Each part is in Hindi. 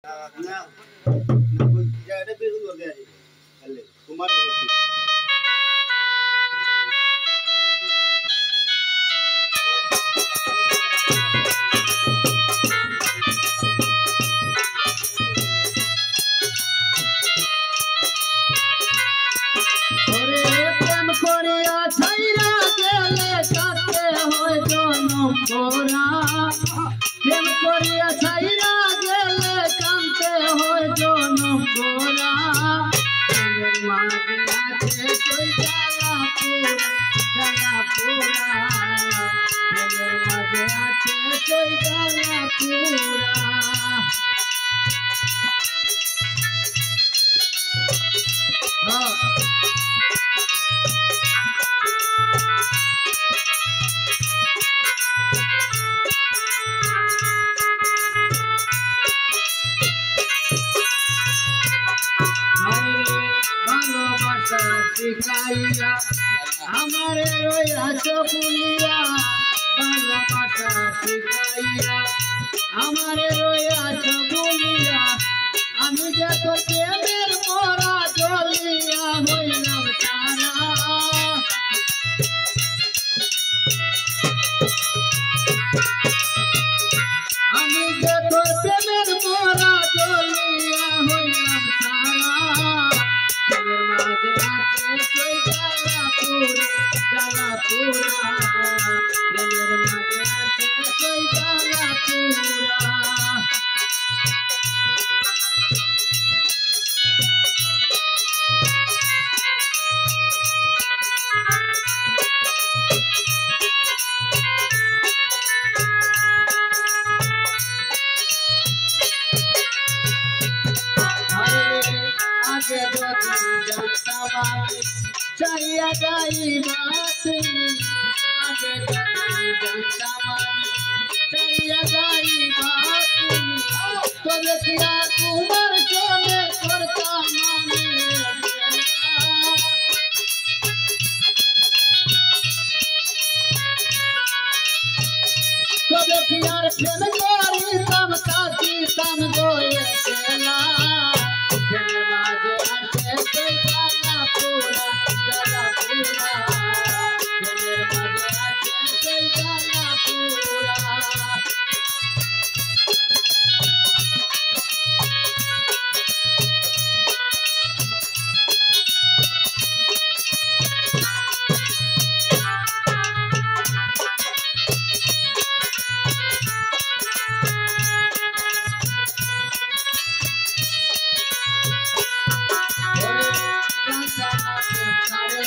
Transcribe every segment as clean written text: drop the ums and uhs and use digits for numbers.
ना जाडे बिल्कुल हो गया जी अल्ले कुमार होती गोरा प्रेम करिया छाइरा गेले कांते हो जनम गोरा प्रेमेर मागे आछे कोई जाला पूरा प्रेमेर मागे आछे कोई जाला पूरा शिकाइया हमारे रोया चपुलिया बाला भाषा शिकाइया हमारे रोया चपुलिया আমি যে তোর প্রেমের মোরা জ্বলিয়া হইলাম সারা আমি যে তোর প্রেমের মোরা জ্বলিয়া হইলাম সারা প্রেমের মাঝে जाला पूरा प्रेमेर मागे आछे कोई जाला पूरा आगे जो जनता वाली चलिया गई बात आगे जनता वाली चलिया गई बात तो देखिया कुमार सोने करता माने तो देखिया प्रेम गोरी तम काटी तम गोए चला प्रेम माजे आछे कोई जाला पूरा प्रेमेर मागे आछे कोई जाला पूरा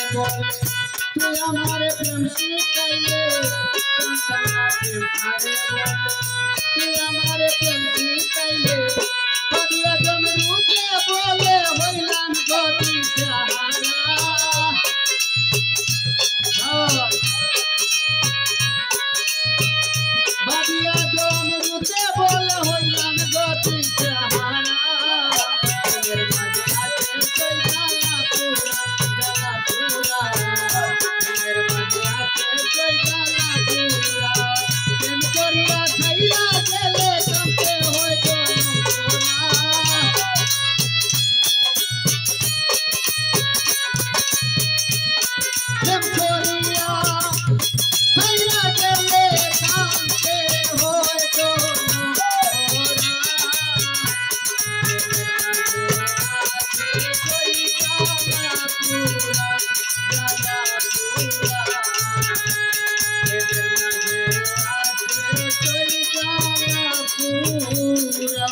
तू हमारे प्रेम सिखाइले संसार प्रेम थारे बोले तू हमारे प्रेम सिखाइले बदिया जम रूते बोले होइलान गोती सहारा बदिया जम रूते बोले होइलान गोती सहारा प्रेमेर मागे आछे कोई जाला पूरा प्रेमेर मागे आछे कोई जाला पूरा प्रेम करिया छाइरा गेले कांते होय जनम गोरा प्रेम करिया छाइरा गेले कांते होय जनम गोरा प्रेमेर मागे आछे कोई जाला पूरा पूरा